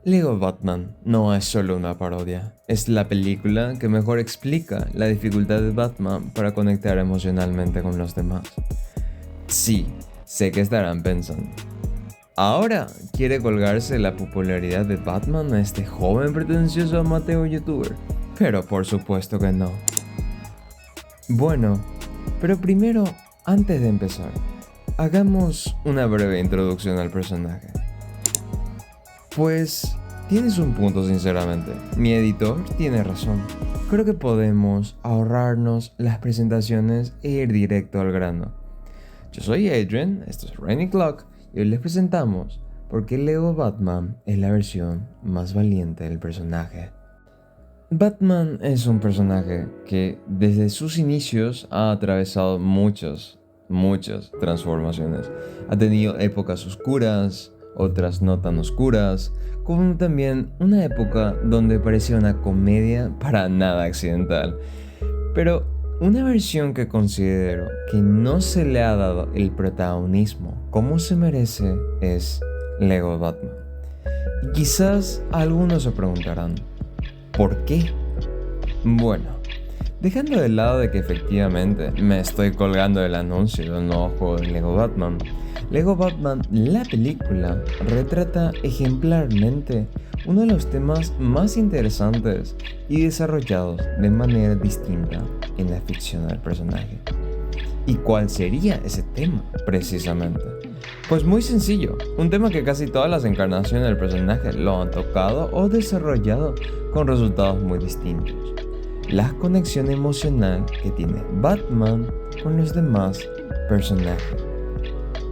Lego Batman no es solo una parodia, es la película que mejor explica la dificultad de Batman para conectar emocionalmente con los demás. Sí, sé que estarán pensando. Ahora quiere colgarse la popularidad de Batman a este joven pretencioso amateur youtuber, pero por supuesto que no. Bueno, pero primero, antes de empezar, hagamos una breve introducción al personaje. Pues, tienes un punto sinceramente, mi editor tiene razón. Creo que podemos ahorrarnos las presentaciones e ir directo al grano. Yo soy Adrian, esto es Rainy Clock y hoy les presentamos por qué Lego Batman es la versión más valiente del personaje. Batman es un personaje que desde sus inicios ha atravesado muchas transformaciones. Ha tenido épocas oscuras, otras no tan oscuras, como también una época donde parecía una comedia para nada accidental. Pero una versión que considero que no se le ha dado el protagonismo como se merece es Lego Batman. Y quizás algunos se preguntarán, ¿por qué? Bueno, dejando de lado de que efectivamente me estoy colgando del anuncio de un nuevo juego de Lego Batman, la película, retrata ejemplarmente uno de los temas más interesantes y desarrollados de manera distinta en la ficción del personaje. ¿Y cuál sería ese tema, precisamente? Pues muy sencillo, un tema que casi todas las encarnaciones del personaje lo han tocado o desarrollado con resultados muy distintos. La conexión emocional que tiene Batman con los demás personajes.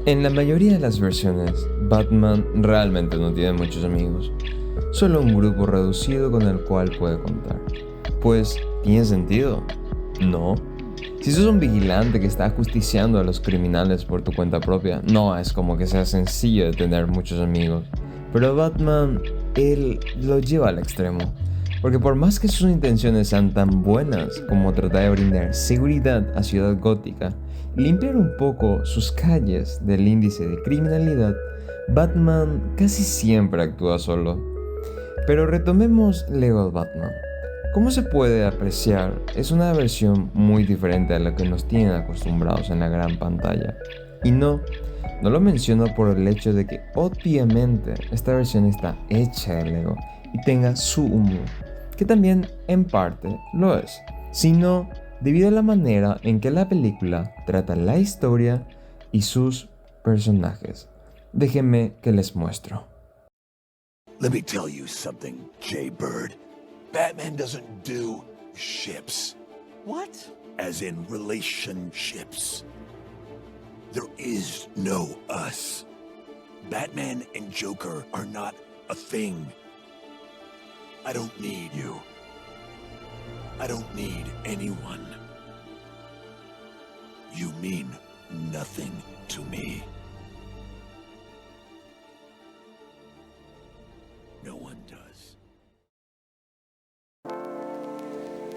En la mayoría de las versiones, Batman realmente no tiene muchos amigos, solo un grupo reducido con el cual puede contar. Pues, ¿tiene sentido? No. Si sos un vigilante que está ajusticiando a los criminales por tu cuenta propia, no es como que sea sencillo de tener muchos amigos. Pero Batman, él lo lleva al extremo. Porque por más que sus intenciones sean tan buenas como tratar de brindar seguridad a Ciudad Gótica, limpiar un poco sus calles del índice de criminalidad, Batman casi siempre actúa solo. Pero retomemos Lego Batman. Como se puede apreciar, es una versión muy diferente a la que nos tienen acostumbrados en la gran pantalla. Y no lo menciono por el hecho de que obviamente esta versión está hecha de Lego y tenga su humor, que también en parte lo es, sino debido a la manera en que la película trata la historia y sus personajes. Déjenme que les muestro. Let me tell you something, Jay Bird. Batman doesn't do ships. What? As in relationships. There is no us. Batman and Joker are not a thing. I don't need you. I don't need anyone. You mean nothing to me. No one does.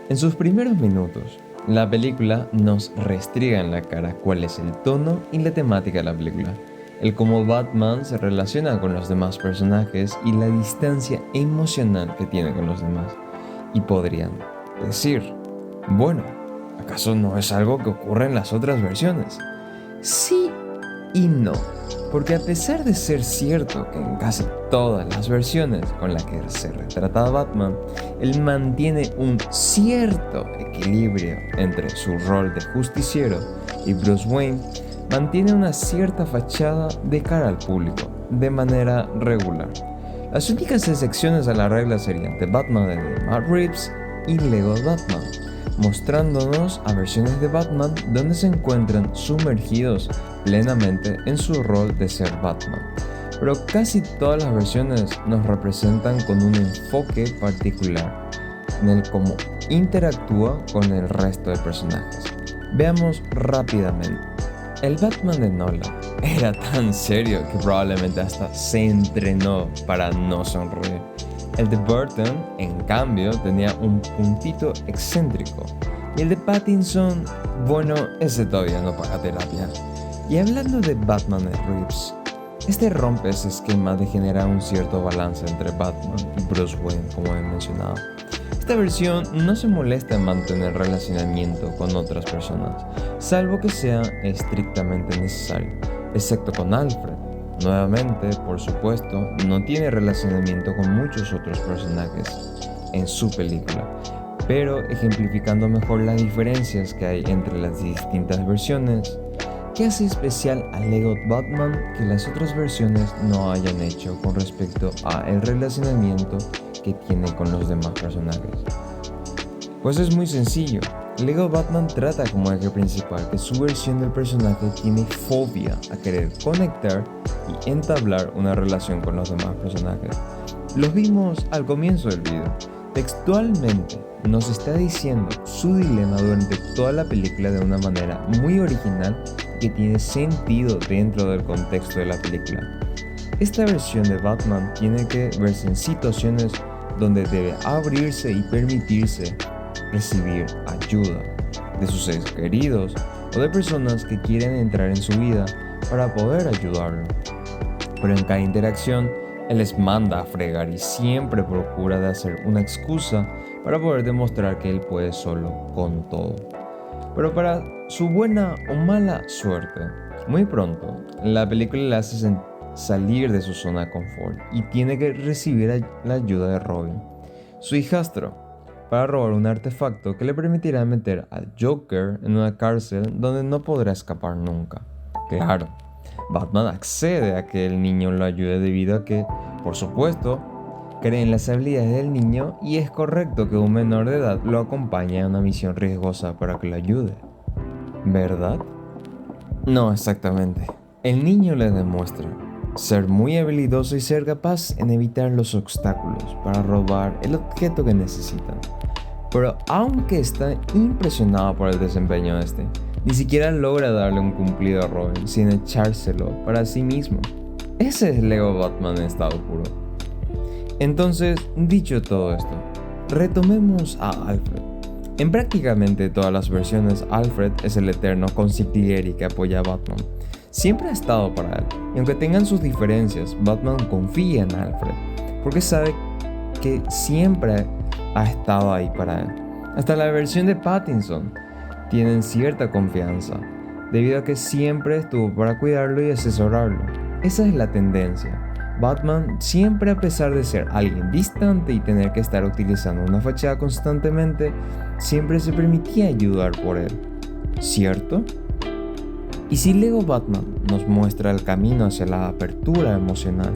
En sus primeros minutos, la película nos restriega en la cara cuál es el tono y la temática de la película, el cómo Batman se relaciona con los demás personajes y la distancia emocional que tiene con los demás. Y podrían decir, bueno, ¿acaso no es algo que ocurre en las otras versiones? Sí y no, porque a pesar de ser cierto que en casi todas las versiones con las que se retrata a Batman, él mantiene un cierto equilibrio entre su rol de justiciero y Bruce Wayne, mantiene una cierta fachada de cara al público, de manera regular. Las únicas excepciones a la regla serían The Batman de Matt Reeves y Lego Batman, mostrándonos a versiones de Batman donde se encuentran sumergidos plenamente en su rol de ser Batman. Pero casi todas las versiones nos representan con un enfoque particular en el cómo interactúa con el resto de personajes. Veamos rápidamente. El Batman de Nolan era tan serio que probablemente hasta se entrenó para no sonreír. El de Burton, en cambio, tenía un puntito excéntrico. Y el de Pattinson, bueno, ese todavía no paga terapia. Y hablando de Batman de Reeves, Este rompe ese esquema de generar un cierto balance entre Batman y Bruce Wayne, como he mencionado. Esta versión no se molesta en mantener relacionamiento con otras personas, salvo que sea estrictamente necesario, excepto con Alfred. Nuevamente, por supuesto, no tiene relacionamiento con muchos otros personajes en su película, pero ejemplificando mejor las diferencias que hay entre las distintas versiones, ¿qué hace especial a Lego Batman que las otras versiones no hayan hecho con respecto a el relacionamiento que tiene con los demás personajes? Pues es muy sencillo. Lego Batman trata como eje principal que su versión del personaje tiene fobia a querer conectar y entablar una relación con los demás personajes. Los vimos al comienzo del video. Textualmente nos está diciendo su dilema durante toda la película de una manera muy original que tiene sentido dentro del contexto de la película. Esta versión de Batman tiene que verse en situaciones donde debe abrirse y permitirse recibir ayuda de sus seres queridos o de personas que quieren entrar en su vida para poder ayudarlo. Pero en cada interacción, él les manda a fregar y siempre procura de hacer una excusa para poder demostrar que él puede solo con todo. Pero para su buena o mala suerte, muy pronto, la película le hace salir de su zona de confort y tiene que recibir la ayuda de Robin, su hijastro, para robar un artefacto que le permitirá meter al Joker en una cárcel donde no podrá escapar nunca. Claro, Batman accede a que el niño lo ayude debido a que, por supuesto, cree en las habilidades del niño y es correcto que un menor de edad lo acompañe a una misión riesgosa para que lo ayude. ¿Verdad? No exactamente. El niño le demuestra ser muy habilidoso y ser capaz en evitar los obstáculos para robar el objeto que necesitan. Pero aunque está impresionado por el desempeño de este, ni siquiera logra darle un cumplido a Robin sin echárselo para sí mismo. Ese es Lego Batman en estado puro. Entonces, dicho todo esto, retomemos a Alfred. En prácticamente todas las versiones, Alfred es el eterno consigliere que apoya a Batman. Siempre ha estado para él, y aunque tengan sus diferencias, Batman confía en Alfred, porque sabe que siempre ha estado ahí para él. Hasta la versión de Pattinson tienen cierta confianza, debido a que siempre estuvo para cuidarlo y asesorarlo. Esa es la tendencia. Batman, siempre a pesar de ser alguien distante y tener que estar utilizando una fachada constantemente, siempre se permitía ayudar por él, ¿cierto? Y si Lego Batman nos muestra el camino hacia la apertura emocional,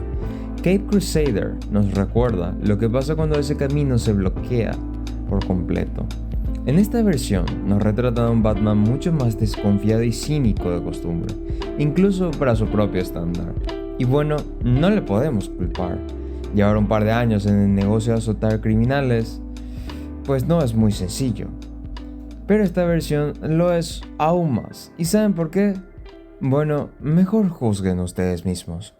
Caped Crusader nos recuerda lo que pasa cuando ese camino se bloquea por completo. En esta versión nos retratan a un Batman mucho más desconfiado y cínico de costumbre, incluso para su propio estándar. Y bueno, no le podemos culpar. Llevar un par de años en el negocio de azotar criminales, pues no es muy sencillo. Pero esta versión lo es aún más. ¿Y saben por qué? Bueno, mejor juzguen ustedes mismos.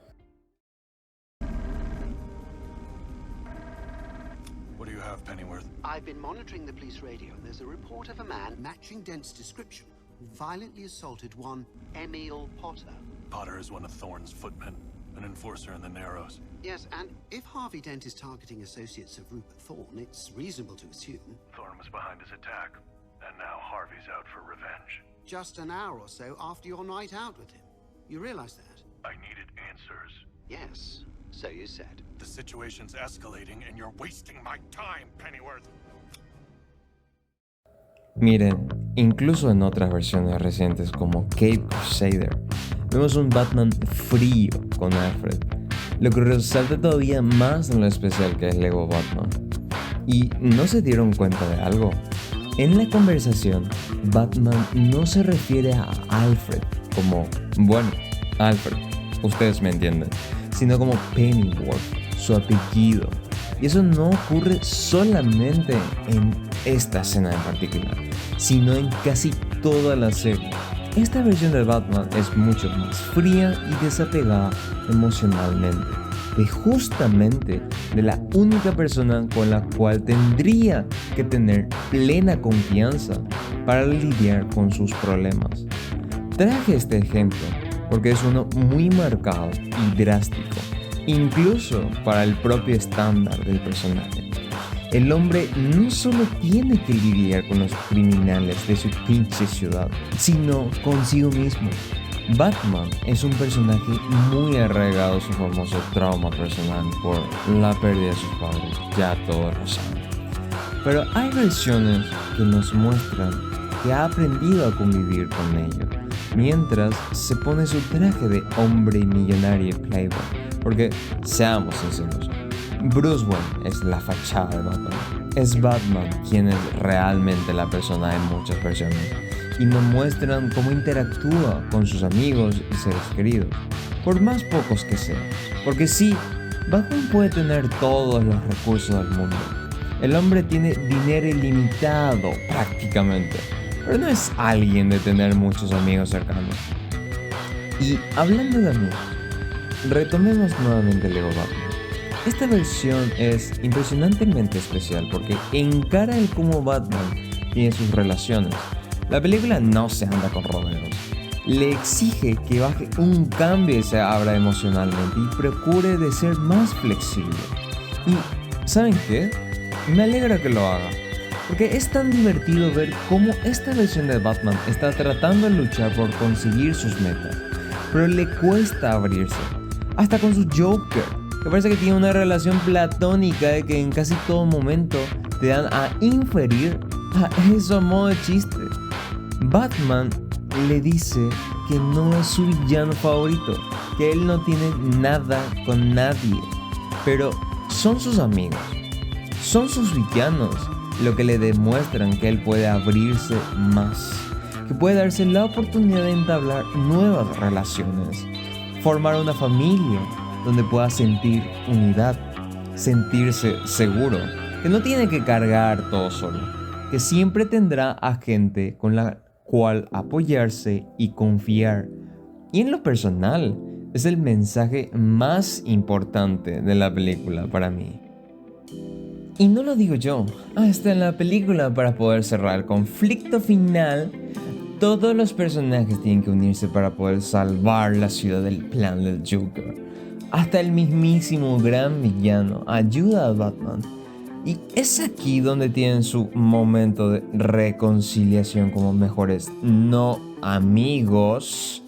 What do you have, Pennyworth? I've been monitoring the police radio, and there's a report of a man matching Dent's description who violently assaulted one Emil Potter. Potter is one of Thorne's footmen, an enforcer in the Narrows. Yes, and if Harvey Dent is targeting associates of Rupert Thorne, it's reasonable to assume Thorne was behind his attack, and now Harvey's out for revenge. just an hour or so after your night out with him. You realize that? I needed answers. Yes, so you said. The situation's escalating, and you're wasting my time, Pennyworth. Miren, incluso en otras versiones recientes como Caped Crusader, vemos un Batman frío con Alfred, lo que resalta todavía más en lo especial que es Lego Batman. ¿Y no se dieron cuenta de algo? En la conversación, Batman no se refiere a Alfred como, bueno, Alfred, ustedes me entienden, sino como Pennyworth, su apellido. Y eso no ocurre solamente en esta escena en particular, sino en casi toda la serie. Esta versión de Batman es mucho más fría y desapegada emocionalmente, de justamente de la única persona con la cual tendría que tener plena confianza para lidiar con sus problemas. Traje este ejemplo porque es uno muy marcado y drástico, incluso para el propio estándar del personaje. El hombre no solo tiene que lidiar con los criminales de su pinche ciudad, sino consigo mismo. Batman es un personaje muy arraigado a su famoso trauma personal por la pérdida de sus padres, ya todos lo saben. Pero hay versiones que nos muestran que ha aprendido a convivir con ello, mientras se pone su traje de hombre millonario y playboy, porque seamos sinceros, Bruce Wayne es la fachada de Batman. Es Batman quien es realmente la persona en muchas versiones, y nos muestran cómo interactúa con sus amigos y seres queridos, por más pocos que sean. Porque sí, Batman puede tener todos los recursos del mundo. El hombre tiene dinero ilimitado prácticamente, pero no es alguien de tener muchos amigos cercanos. Y hablando de amigos, retomemos nuevamente Lego Batman. Esta versión es impresionantemente especial porque encara el cómo Batman tiene sus relaciones. La película no se anda con rodeos. Le exige que baje un cambio y se abra emocionalmente y procure de ser más flexible. Y, ¿saben qué? Me alegra que lo haga, porque es tan divertido ver cómo esta versión de Batman está tratando de luchar por conseguir sus metas, pero le cuesta abrirse, hasta con su Joker, que parece que tiene una relación platónica de que en casi todo momento te dan a inferir a eso a modo de chiste. Batman le dice que no es su villano favorito, que él no tiene nada con nadie, pero son sus amigos, son sus villanos, lo que le demuestran que él puede abrirse más, que puede darse la oportunidad de entablar nuevas relaciones, formar una familia donde pueda sentir unidad, sentirse seguro, que no tiene que cargar todo solo, que siempre tendrá a gente con la cual apoyarse y confiar. Y en lo personal, es el mensaje más importante de la película para mí. Y no lo digo yo, hasta en la película, para poder cerrar el conflicto final, todos los personajes tienen que unirse para poder salvar la ciudad del plan del Joker. Hasta el mismísimo gran villano ayuda a Batman. Y es aquí donde tienen su momento de reconciliación como mejores no amigos.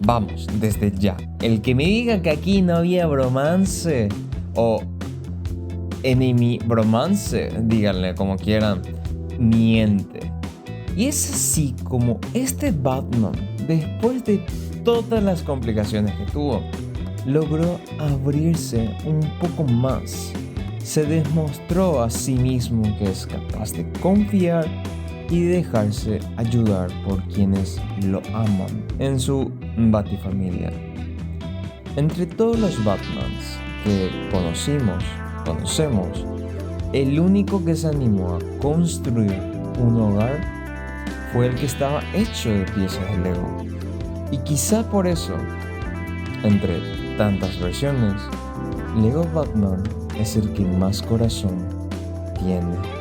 Vamos, desde ya, el que me diga que aquí no había bromance o enemy bromance, díganle como quieran, miente. Y es así como este Batman, después de todas las complicaciones que tuvo, logró abrirse un poco más. Se demostró a sí mismo que es capaz de confiar y dejarse ayudar por quienes lo aman en su Batifamilia. Entre todos los Batmans que conocemos, el único que se animó a construir un hogar fue el que estaba hecho de piezas de Lego. Y quizá por eso, entre tantas versiones, Lego Batman es el que más corazón tiene.